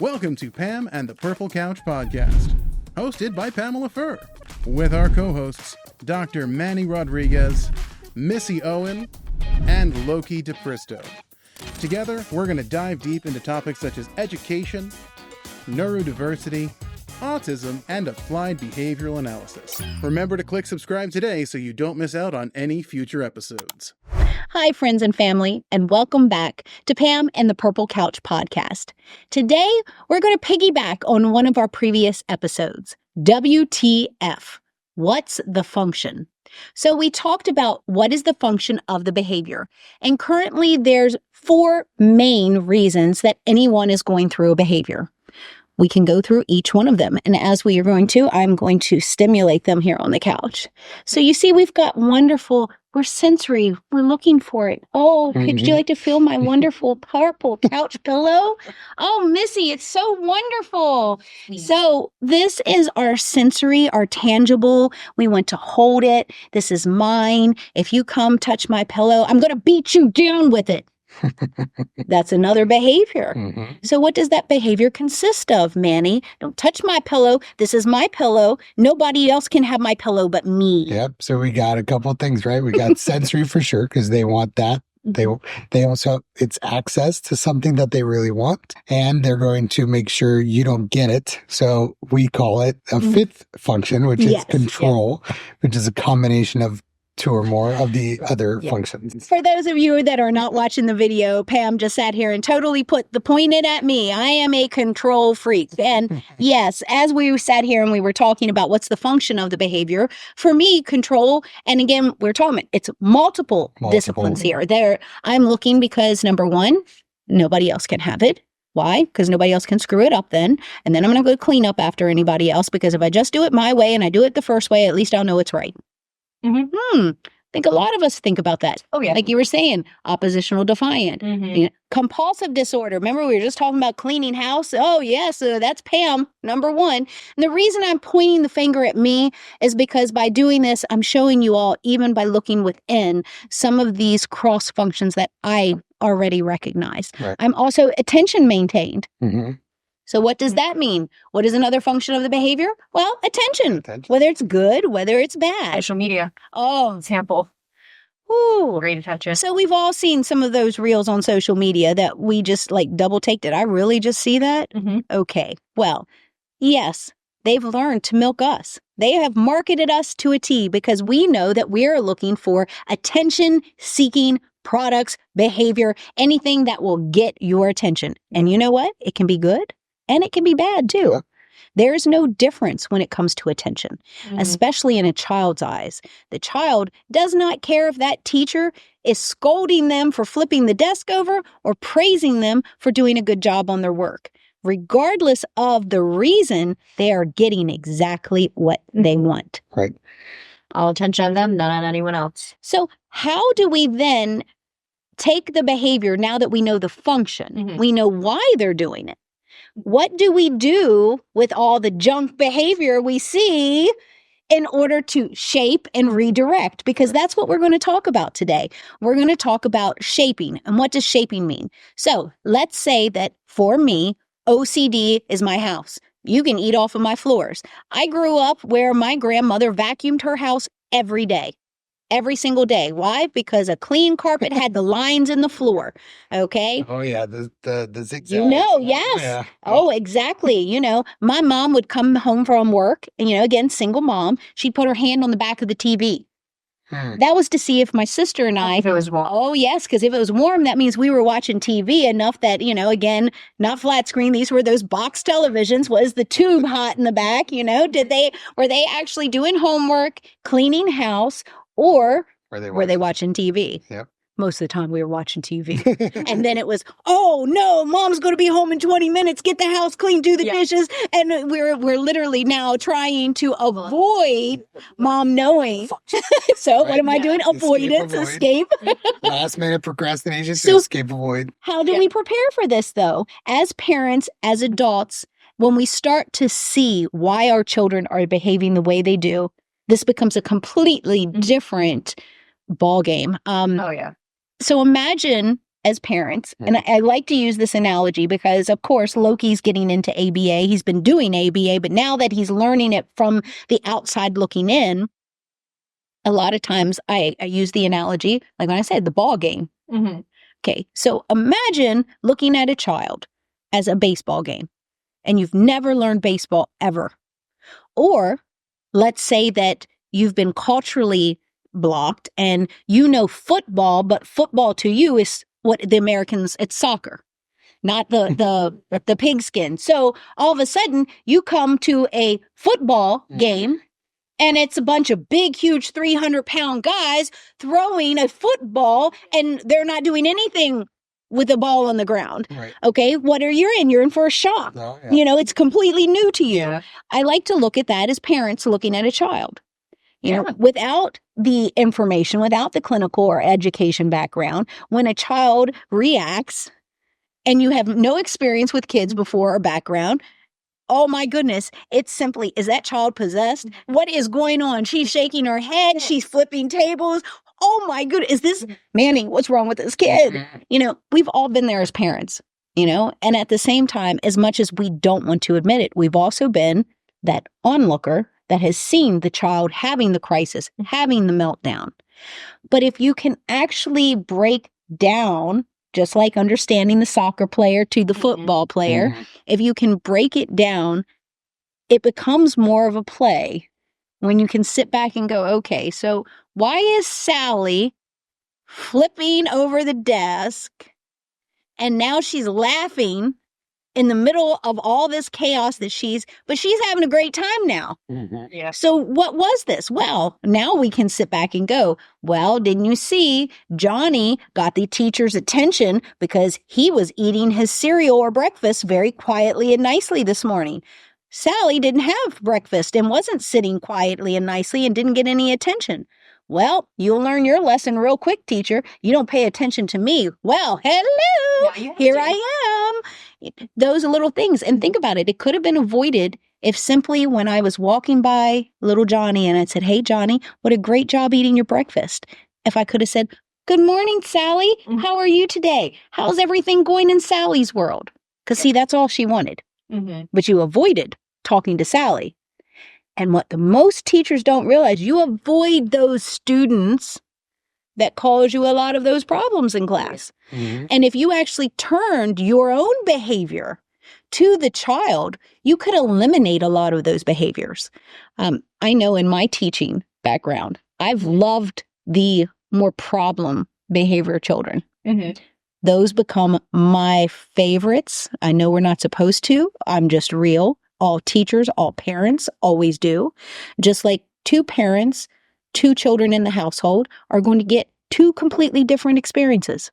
Welcome to Pam and the Purple Couch podcast, hosted by Pamela Furr, with our co-hosts Dr. Manny Rodriguez, Missy Owen, and Loki DePristo. Together, we're going to dive deep into topics such as education, neurodiversity, autism, and applied behavioral analysis. Remember to click subscribe today so you don't miss out on any future episodes. Hi, friends and family, and welcome back to Pam and the Purple Couch podcast. Today, we're going to piggyback on one of our previous episodes, WTF, What's the Function? So we talked about what is the function of the behavior, and currently there's 4 main reasons that anyone is going through a behavior. We can go through each one of them, and as we are going to, I'm going to stimulate them here on the couch. So you see, we've got wonderful, we're sensory, we're looking for it. Oh, could you like to feel my wonderful purple couch pillow? Oh, Missy, it's so wonderful. So this is our sensory, our tangible. We want to hold it. This is mine. If you come touch my pillow, I'm going to beat you down with it. That's another behavior. So what does that behavior consist of, Manny? Don't touch my pillow. This is my pillow. Nobody else can have my pillow but me. Yep. So we got a couple of things, right? We got sensory for sure, because they want that. They also, it's access to something that they really want, and they're going to make sure you don't get it. So we call it a fifth function, which is control, which is a combination of 2 or more of the other functions. For those of you that are not watching the video, Pam just sat here and totally pointed at me. I am a control freak. And yes, as we sat here and we were talking about what's the function of the behavior, for me, control, and again, we're talking about, it's multiple disciplines here. I'm looking because number 1, nobody else can have it. Why? Because nobody else can screw it up then. And then I'm going to go clean up after anybody else, because if I just do it my way and I do it the first way, at least I'll know it's right. I think a lot of us think about that. Oh, yeah. Like you were saying, oppositional defiant, you know, compulsive disorder. Remember, we were just talking about cleaning house. Oh, yes, that's Pam, number 1. And the reason I'm pointing the finger at me is because by doing this, I'm showing you all, even by looking within, some of these cross functions that I already recognize. Right. I'm also attention maintained. So what does that mean? What is another function of the behavior? Well, attention. Whether it's good, whether it's bad. Social media. Oh, Example. Ooh. Great attention. So we've all seen some of those reels on social media that we just like double take. Did I really just see that? Okay. Well, yes, they've learned to milk us. They have marketed us to a T, because we know that we're looking for attention-seeking products, behavior, anything that will get your attention. And you know what? It can be good. And it can be bad too. Yeah. There's no difference when it comes to attention, especially in a child's eyes. The child does not care if that teacher is scolding them for flipping the desk over or praising them for doing a good job on their work. Regardless of the reason, they are getting exactly what they want. Right. All attention on them, not on anyone else. So how do we then take the behavior now that we know the function? We know why they're doing it. What do we do with all the junk behavior we see in order to shape and redirect? Because that's what we're going to talk about today. We're going to talk about shaping. And what does shaping mean? So let's say that for me, OCD is my house. You can eat off of my floors. I grew up where my grandmother vacuumed her house every day. Every single day. Why? Because a clean carpet had the lines in the floor. Okay. Oh, yeah. The zigzags. You know, yes. Yeah. Oh, exactly. You know, my mom would come home from work, and, you know, again, single mom, she'd put her hand on the back of the TV. That was to see if my sister and I... If it was warm. Oh, yes, because if it was warm, that means we were watching TV enough that, you know, again, not flat screen. These were those box televisions. Was the tube hot in the back? You know, were they actually doing homework, cleaning house, or were they watching TV? Yep. Most of the time we were watching TV. And then it was, oh no, mom's going to be home in 20 minutes. Get the house clean, do the dishes. And we're literally now trying to avoid mom knowing. So what am I doing? Avoidance, escape. Last minute procrastination to escape, avoid. How do we prepare for this though? As parents, as adults, when we start to see why our children are behaving the way they do, this becomes a completely different ball game. Oh yeah. So imagine as parents, and I like to use this analogy because, of course, Loki's getting into ABA. He's been doing ABA, but now that he's learning it from the outside looking in, a lot of times I use the analogy, like when I said, the ball game. Mm-hmm. Okay, so imagine looking at a child as a baseball game, and you've never learned baseball ever. Or let's say that you've been culturally blocked and you know football, but football to you is what the Americans, it's soccer, not the pigskin. So all of a sudden you come to a football game and it's a bunch of big, huge 300-pound guys throwing a football and they're not doing anything with the ball on the ground. Right. Okay, what are you in? You're in for a shock. Oh, yeah. You know, it's completely new to you. Yeah. I like to look at that as parents looking at a child. You know, Yeah. without the information, without the clinical or education background, when a child reacts and you have no experience with kids before or background, oh my goodness, it's simply, is that child possessed? What is going on? She's shaking her head. She's flipping tables. Oh my goodness, is this, Manny, what's wrong with this kid? You know, we've all been there as parents, you know, and at the same time, as much as we don't want to admit it, we've also been that onlooker that has seen the child having the crisis, having the meltdown. But if you can actually break down, just like understanding the soccer player to the football player, if you can break it down, it becomes more of a play when you can sit back and go, okay, so why is Sally flipping over the desk and now she's laughing in the middle of all this chaos but she's having a great time now. Yeah. So what was this? Well, now we can sit back and go, well, didn't you see Johnny got the teacher's attention because he was eating his cereal or breakfast very quietly and nicely this morning. Sally didn't have breakfast and wasn't sitting quietly and nicely and didn't get any attention. Well, you'll learn your lesson real quick, teacher. You don't pay attention to me. Well, hello, here I am. Those little things. And think about it. It could have been avoided if simply when I was walking by little Johnny and I said, hey, Johnny, what a great job eating your breakfast. If I could have said, good morning, Sally. How are you today? How's everything going in Sally's world? Because see, that's all she wanted. But you avoided talking to Sally. And what the most teachers don't realize, you avoid those students that cause you a lot of those problems in class. And if you actually turned your own behavior to the child, you could eliminate a lot of those behaviors. I know in my teaching background, I've loved the more problem behavior children. Those become my favorites. I know we're not supposed to. I'm just real. All teachers, all parents always do. Just like two parents, two children in the household are going to get two completely different experiences.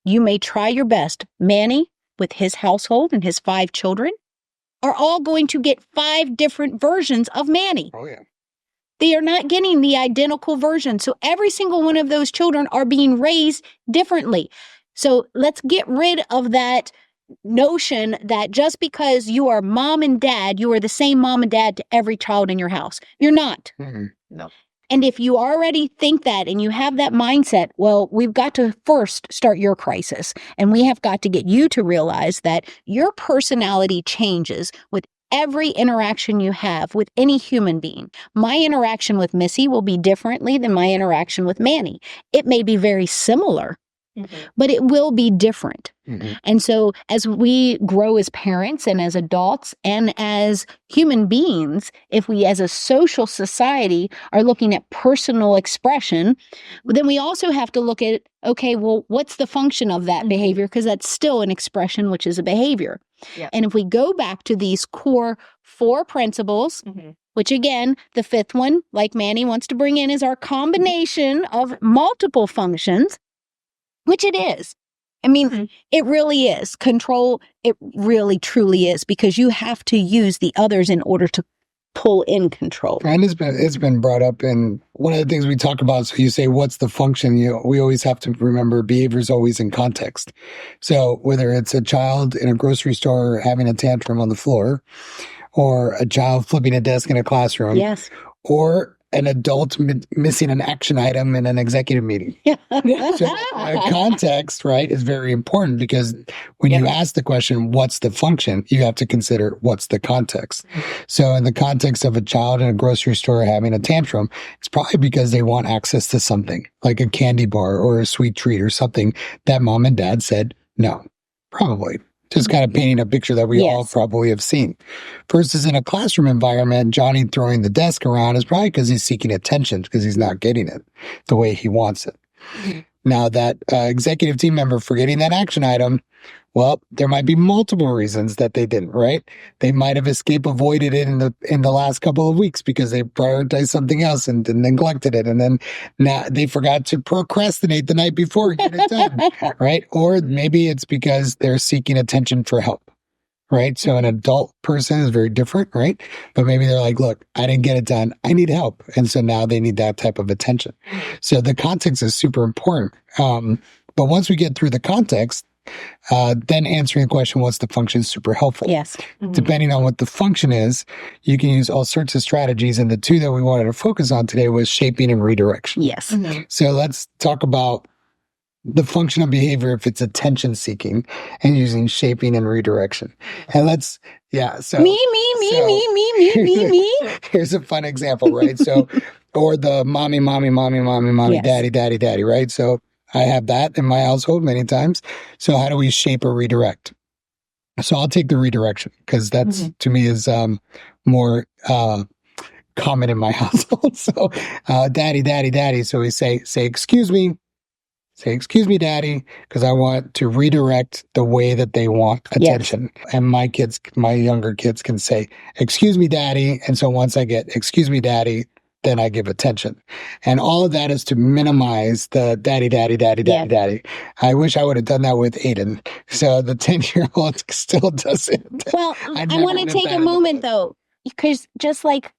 You may try your best. Manny, with his household and his 5 children, are all going to get 5 different versions of Manny. Oh, yeah. They are not getting the identical version. So every single one of those children are being raised differently. So let's get rid of that notion that just because you are mom and dad, you are the same mom and dad to every child in your house. You're not. No. And if you already think that and you have that mindset, well, we've got to first start your crisis. And we have got to get you to realize that your personality changes with every interaction you have with any human being. My interaction with Missy will be differently than my interaction with Manny. It may be very similar, but it will be different. And so as we grow as parents and as adults and as human beings, if we as a social society are looking at personal expression, then we also have to look at, okay, well, what's the function of that behavior? Because that's still an expression, which is a behavior. And if we go back to these core 4 principles, which again, the 5th one, like Manny wants to bring in, is our combination of multiple functions, which it is. I mean, it really is. Control, it really, truly is, because you have to use the others in order to pull in control. And it's been brought up, and one of the things we talk about, so you say, what's the function? We always have to remember behavior is always in context. So whether it's a child in a grocery store having a tantrum on the floor, or a child flipping a desk in a classroom, Yes. or an adult missing an action item in an executive meeting. So context, right, is very important because when you ask the question, what's the function, you have to consider what's the context. So in the context of a child in a grocery store having a tantrum, it's probably because they want access to something like a candy bar or a sweet treat or something that mom and dad said no. Probably. Just kind of painting a picture that we all probably have seen. Versus in a classroom environment, Johnny throwing the desk around is probably because he's seeking attention because he's not getting it the way he wants it. Now that executive team member forgetting that action item, well, there might be multiple reasons that they didn't, right? They might have avoided it in the last couple of weeks because they prioritized something else and neglected it. And then now they forgot to procrastinate the night before and get it done, right? Or maybe it's because they're seeking attention for help, right? So an adult person is very different, right? But maybe they're like, look, I didn't get it done. I need help. And so now they need that type of attention. So the context is super important. But once we get through the context, then answering the question, what's the function, is super helpful. Yes. Depending on what the function is, you can use all sorts of strategies. And the two that we wanted to focus on today was shaping and redirection. Yes. So let's talk about the function of behavior if it's attention seeking and using shaping and redirection. And so me. Here's a fun example, right? So, or the mommy, Yes. daddy, right? So I have that in my household many times. So how do we shape or redirect? So I'll take the redirection because that's to me is more common in my household. So daddy. So we say, excuse me. Say, excuse me, daddy, because I want to redirect the way that they want attention. Yes. And my younger kids can say, excuse me, daddy. And so once I get, excuse me, daddy, then I give attention. And all of that is to minimize the daddy. I wish I would have done that with Aiden. So the 10-year-old still does it. Well, I want to take a moment though, because just like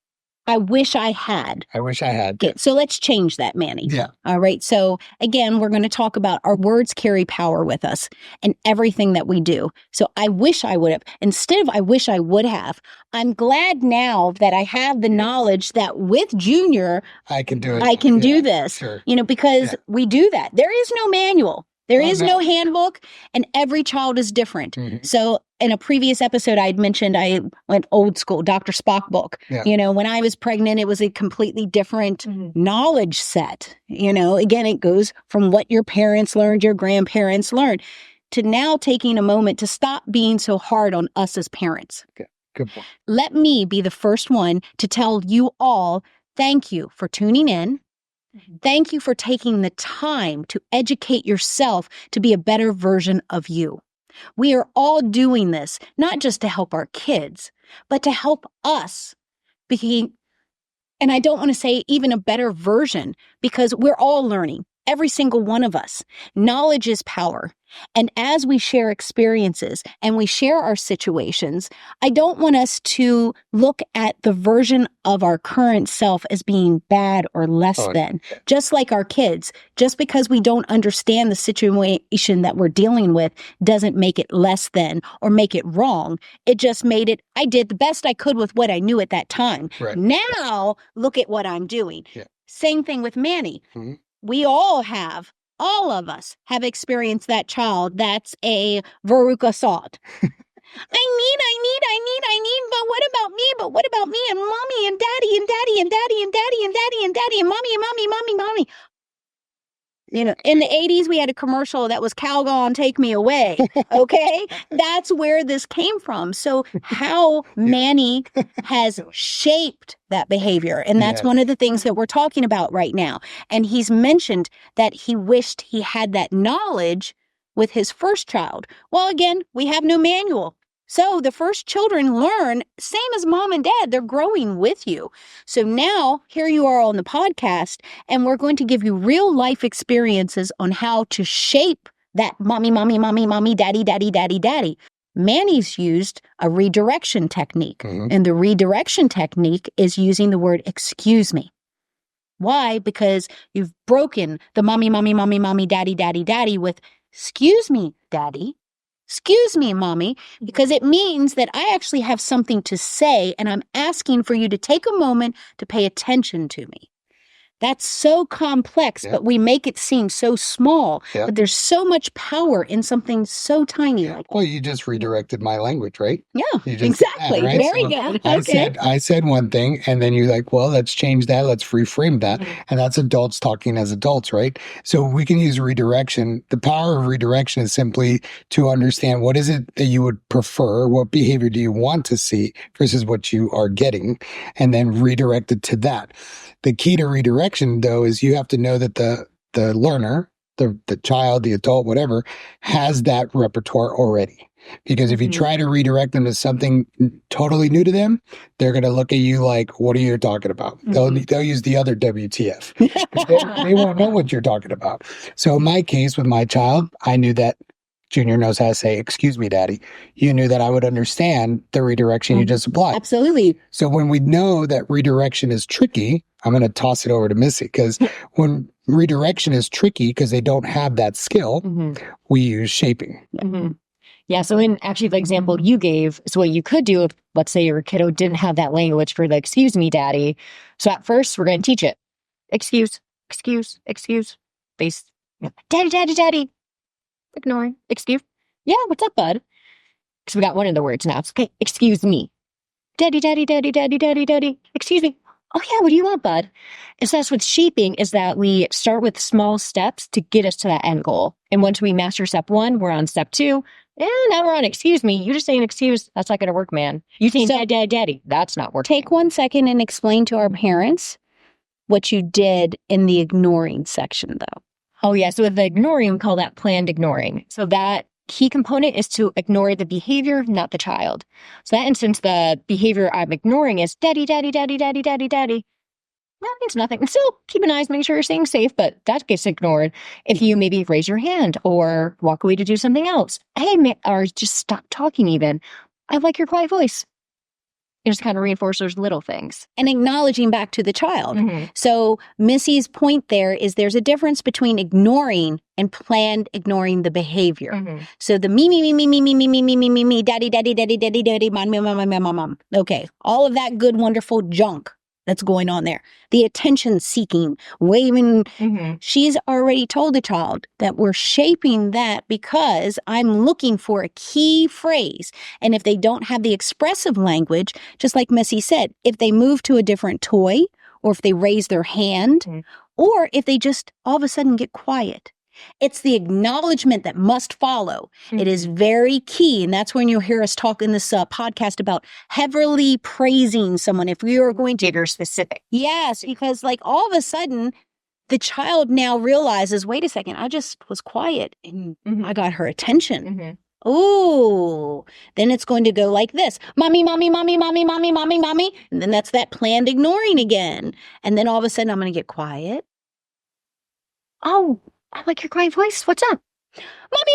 I wish I had. Okay, so let's change that, Manny. Yeah. All right. So again, we're going to talk about our words carry power with us and everything that we do. So I wish I would have. Instead of I wish I would have, I'm glad now that I have the knowledge that with Junior, I can do it. I can do this. Sure. Because we do that. There is no manual. There is no handbook, and every child is different. So in a previous episode, I had mentioned I went old school, Dr. Spock book. Yeah. When I was pregnant, it was a completely different knowledge set. Again, it goes from what your parents learned, your grandparents learned, to now taking a moment to stop being so hard on us as parents. Okay. Good point. Let me be the first one to tell you all, thank you for tuning in. Thank you for taking the time to educate yourself to be a better version of you. We are all doing this, not just to help our kids, but to help us be, and I don't want to say even a better version, because we're all learning, every single one of us. Knowledge is power. And as we share experiences and we share our situations, I don't want us to look at the version of our current self as being bad or less than. Just like our kids, just because we don't understand the situation that we're dealing with doesn't make it less than or make it wrong. It just made it, I did the best I could with what I knew at that time. Right. Now, look at what I'm doing. Yeah. Same thing with Manny. We all of us have experienced that child that's a Veruca Salt. I need, but what about me? But what about me and mommy and daddy and daddy and daddy and daddy and daddy and daddy and mommy and mommy. In the 80s, we had a commercial that was Calgon, take me away. Okay. That's where this came from. So how Manny has shaped that behavior. And that's one of the things that we're talking about right now. And he's mentioned that he wished he had that knowledge with his first child. Well, again, we have no manual. So the first children learn, same as mom and dad, they're growing with you. So now here you are on the podcast, and we're going to give you real life experiences on how to shape that mommy, daddy. Manny's used a redirection technique, and the redirection technique is using the word excuse me. Why? Because you've broken the mommy, daddy with excuse me, daddy. Excuse me, mommy, because it means that I actually have something to say and I'm asking for you to take a moment to pay attention to me. That's so complex, but we make it seem so small. But there's so much power in something so tiny like that. Well, you just redirected my language, right? Yeah, You just did exactly. that, right? Very So good. I said one thing, and then you're like, well, let's change that. Let's reframe that. And that's adults talking as adults, right? So we can use redirection. The power of redirection is simply to understand what is it that you would prefer, what behavior do you want to see versus what you are getting, and then redirect it to that. The key to redirection, though, is you have to know that the learner, the child, the adult, whatever, has that repertoire already. Because if you try to redirect them to something totally new to them, they're going to look at you like, what are you talking about? They'll use the other WTF. They won't know what you're talking about. So in my case with my child, I knew that Junior knows how to say, excuse me, daddy. You knew that I would understand the redirection you just applied. Absolutely. So when we know that redirection is tricky, I'm going to toss it over to Missy, because when redirection is tricky because they don't have that skill, we use shaping. Yeah. So in actually the example you gave, so what you could do if, let's say your kiddo didn't have that language for the excuse me, daddy. So at first we're going to teach it. Excuse. Base. Daddy. Ignoring. Excuse. Yeah, what's up, bud? Because we got one of the words now. It's okay. Excuse me. Daddy. Excuse me. Oh yeah, what do you want, bud? And so that's what's shaping, is that we start with small steps to get us to that end goal. And once we master step 1, we're on step 2. And now we're on excuse me. You just saying excuse, that's not going to work, man. You saying daddy, that's not working. Take 1 second and explain to our parents what you did in the ignoring section, though. Oh, yeah. So with the ignoring, we call that planned ignoring. So that key component is to ignore the behavior, not the child. So that instance, the behavior I'm ignoring is daddy. That means nothing. And still keep an eye, make sure you're staying safe, but that gets ignored. If you maybe raise your hand or walk away to do something else, or just stop talking even. I like your quiet voice. You just kind of reinforce those little things. And acknowledging back to the child. So Missy's point there is there's a difference between ignoring and planned ignoring the behavior. So the me, daddy, mom. Okay, all of that good, wonderful junk that's going on there. The attention seeking, waving. She's already told the child that we're shaping that because I'm looking for a key phrase. And if they don't have the expressive language, just like Missy said, if they move to a different toy, or if they raise their hand, or if they just all of a sudden get quiet, it's the acknowledgement that must follow. It is very key. And that's when you'll hear us talk in this podcast about heavily praising someone. If we are going to get specific. Yes, because like all of a sudden, the child now realizes, wait a second, I just was quiet and I got her attention. Ooh, then it's going to go like this. Mommy. And then that's that planned ignoring again. And then all of a sudden, I'm going to get quiet. Oh, I like your quiet voice. What's up? Mommy.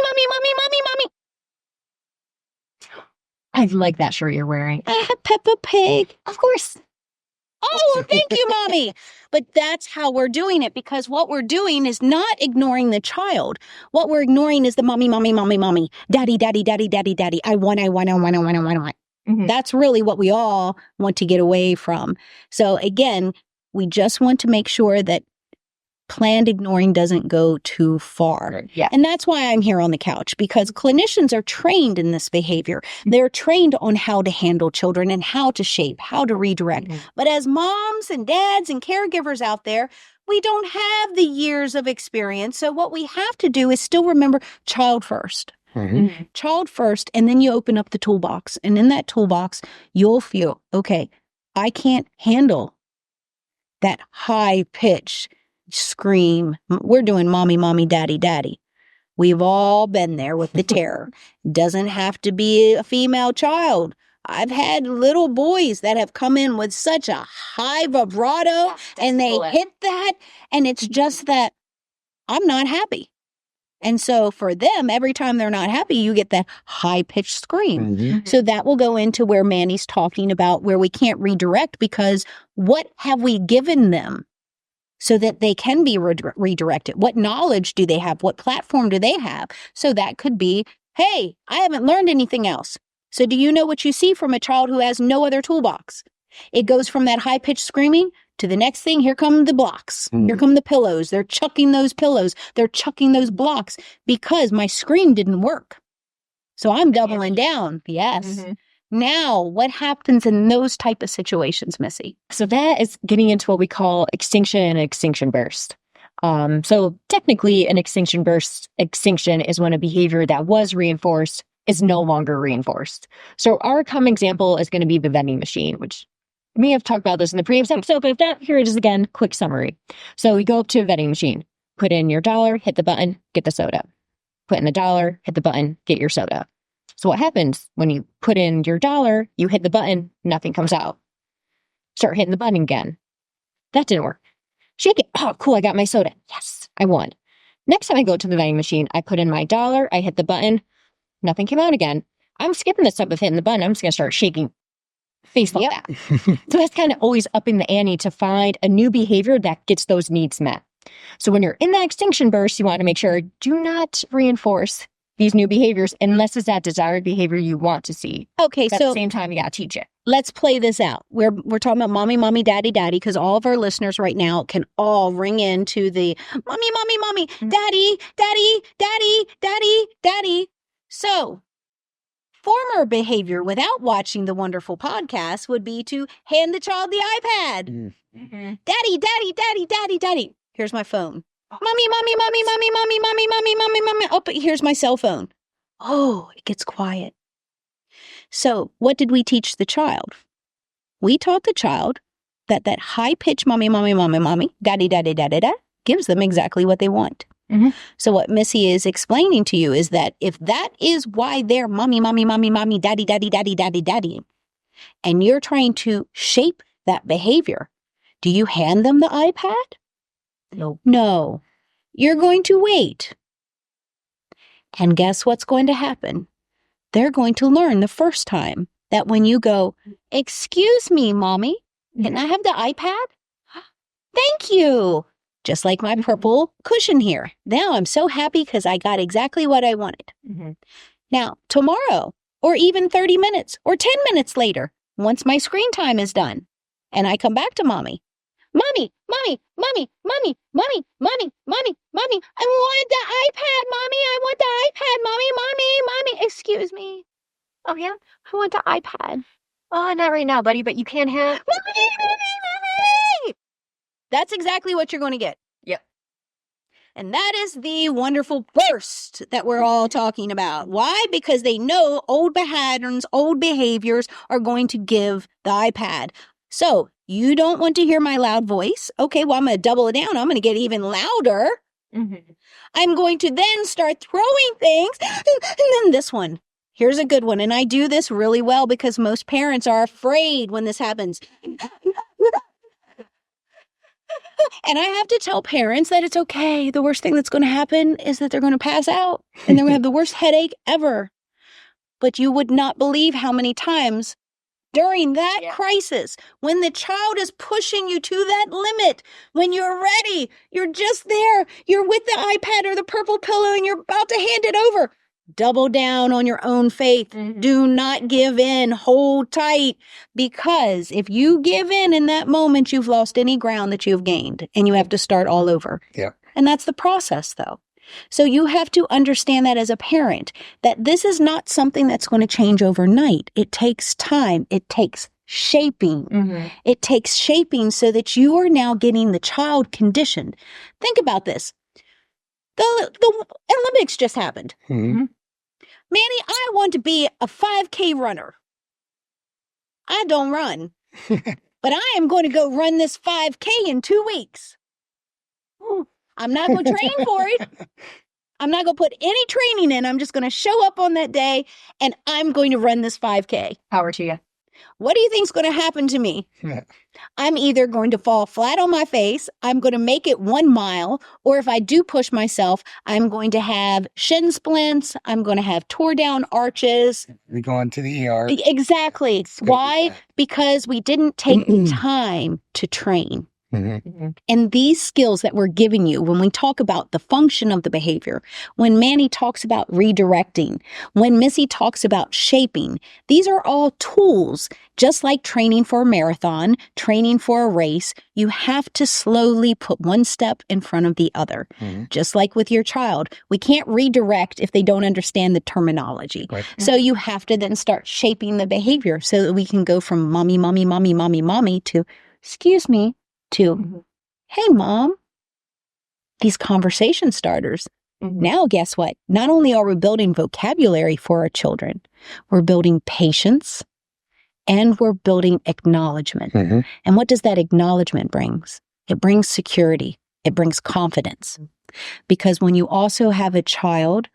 I like that shirt you're wearing. I have Peppa Pig. Of course. Oh, thank you, Mommy. But that's how we're doing it, because what we're doing is not ignoring the child. What we're ignoring is the mommy. Daddy. I want. That's really what we all want to get away from. So again, we just want to make sure that planned ignoring doesn't go too far. Yeah. And that's why I'm here on the couch, because clinicians are trained in this behavior. They're trained on how to handle children and how to shape, how to redirect. But as moms and dads and caregivers out there, we don't have the years of experience. So what we have to do is still remember child first. Child first, and then you open up the toolbox. And in that toolbox, you'll feel, okay, I can't handle that high pitch scream. We're doing mommy, daddy. We've all been there with the terror. Doesn't have to be a female child. I've had little boys that have come in with such a high vibrato and they hit that, and it's just that I'm not happy. And so for them, every time they're not happy, you get that high-pitched scream. So that will go into where Manny's talking about, where we can't redirect, because what have we given them so that they can be redirected? What knowledge do they have? What platform do they have? So that could be Hey, I haven't learned anything else. So do you know what you see from a child who has no other toolbox? It goes from that high-pitched screaming to the next thing. Here come the blocks. Here come the pillows. They're chucking those pillows. They're chucking those blocks because my scream didn't work. So I'm doubling down. Yes. Now, what happens in those type of situations, Missy? So that is getting into what we call extinction and extinction burst. So technically an extinction is when a behavior that was reinforced is no longer reinforced. So our common example is going to be the vending machine, which we may have talked about this in the previous episode, but if not, here it is again, quick summary. So we go up to a vending machine, put in your $1, hit the button, get the soda. Put in the $1, hit the button, get your soda. So what happens when you put in your $1, you hit the button, nothing comes out. Start hitting the button again. That didn't work. Shake it. Oh, cool. I got my soda. Yes, I won. Next time I go to the vending machine, I put in my $1, I hit the button, nothing came out again. I'm skipping the step of hitting the button. I'm just going to start shaking face like that. So that's kind of always upping the ante to find a new behavior that gets those needs met. So when you're in that extinction burst, you want to make sure do not reinforce these new behaviors unless it's that desired behavior you want to see. Okay, But so at the same time, you got to teach it. let's play this out. We're talking about mommy, daddy, because all of our listeners right now can all ring into the mommy, daddy. So former behavior without watching the wonderful podcast would be to hand the child the iPad. Daddy. Here's my phone. Mommy. Oh, but here's my cell phone. Oh, it gets quiet. So what did we teach the child? We taught the child that high-pitched mommy, daddy, gives them exactly what they want. So what Missy is explaining to you is that if that is why they're mommy, daddy, and you're trying to shape that behavior, do you hand them the iPad? No. You're going to wait. And guess what's going to happen? They're going to learn the first time that when you go, excuse me, mommy, can I have the iPad? Thank you. Just like my purple cushion here. Now I'm so happy because I got exactly what I wanted. Now, tomorrow, or even 30 minutes, or 10 minutes later, once my screen time is done, and I come back to mommy, Mommy, I want the iPad, mommy. I want the iPad, mommy. Excuse me. Oh, yeah? I want the iPad. Oh, not right now, buddy, but you can have... Mommy! That's exactly what you're going to get. Yep. And that is the wonderful burst that we're all talking about. Why? Because they know old patterns, old behaviors are going to give the iPad. So you don't want to hear my loud voice. Okay, well, I'm going to double it down. I'm going to get even louder. I'm going to then start throwing things. And then this one. Here's a good one. And I do this really well because most parents are afraid when this happens. And I have to tell parents that it's okay. The worst thing that's going to happen is that they're going to pass out and they're going to have the worst headache ever. But you would not believe how many times during that crisis, when the child is pushing you to that limit, when you're ready, you're just there, you're with the iPad or the purple pillow and you're about to hand it over. Double down on your own faith. Do not give in. Hold tight. Because if you give in that moment, you've lost any ground that you've gained and you have to start all over. And that's the process, though. So you have to understand that as a parent, that this is not something that's going to change overnight. It takes time. It takes shaping. It takes shaping so that you are now getting the child conditioned. Think about this. The Olympics just happened. Manny, I want to be a 5K runner. I don't run, but I am going to go run this 5K in 2 weeks. I'm not going to train for it. I'm not going to put any training in. I'm just going to show up on that day and I'm going to run this 5K. Power to you. What do you think is going to happen to me? I'm either going to fall flat on my face, I'm going to make it 1 mile, or if I do push myself, I'm going to have shin splints, I'm going to have tore down arches. We go into the ER. Exactly. Why? Because we didn't take the time to train. And these skills that we're giving you, when we talk about the function of the behavior, when Manny talks about redirecting, when Missy talks about shaping, these are all tools. Just like training for a marathon, training for a race, you have to slowly put one step in front of the other. Just like with your child, we can't redirect if they don't understand the terminology. Right. So you have to then start shaping the behavior so that we can go from mommy, mommy, mommy, mommy, mommy to, excuse me, to, hey, mom, these conversation starters. Now, guess what? Not only are we building vocabulary for our children, we're building patience and we're building acknowledgement. And what does that acknowledgement brings? It brings security. It brings confidence. Because when you also have a child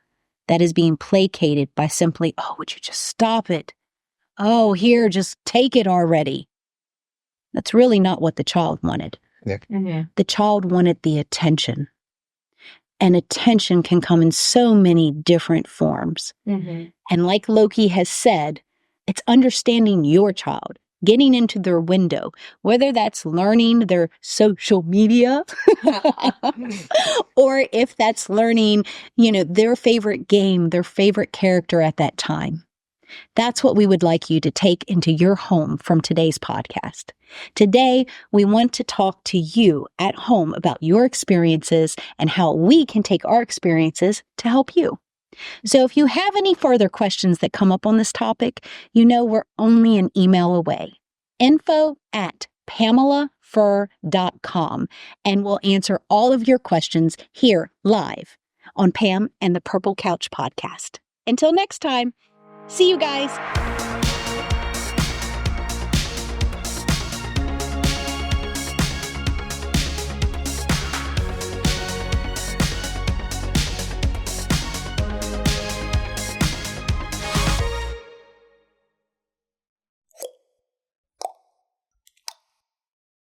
that is being placated by simply, oh, would you just stop it? Oh, here, just take it already. That's really not what the child wanted. The child wanted the attention. And attention can come in so many different forms. And like Loki has said, it's understanding your child, getting into their window, whether that's learning their social media or if that's learning, their favorite game, their favorite character at that time. That's what we would like you to take into your home from today's podcast. Today, we want to talk to you at home about your experiences and how we can take our experiences to help you. So if you have any further questions that come up on this topic, we're only an email away. info@PamelaFurr.com, and we'll answer all of your questions here live on Pam and the Purple Couch podcast. Until next time, see you guys.